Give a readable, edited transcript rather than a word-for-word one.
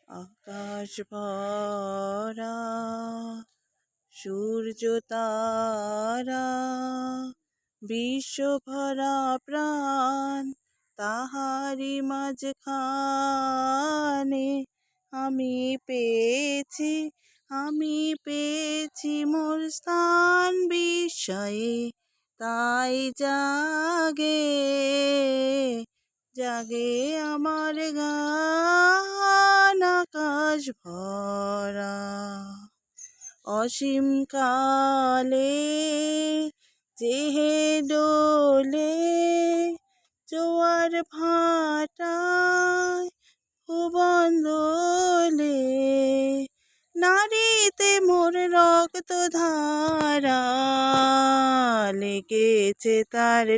আকাশ ভরা সূর্য তারা, বিশ্ব ভরা প্রাণ, তাহারি মাঝখানে আমি পেয়েছি মোর স্থান বিস্ময়ে, তাই জাগে আমার গান। আকাশ ভরা অসীম কালে যেহে ডোলে, জোয়ার ভাটায় ভুবন দোলে, নারীতে মোর রক্ত ধারা লেগেছে তার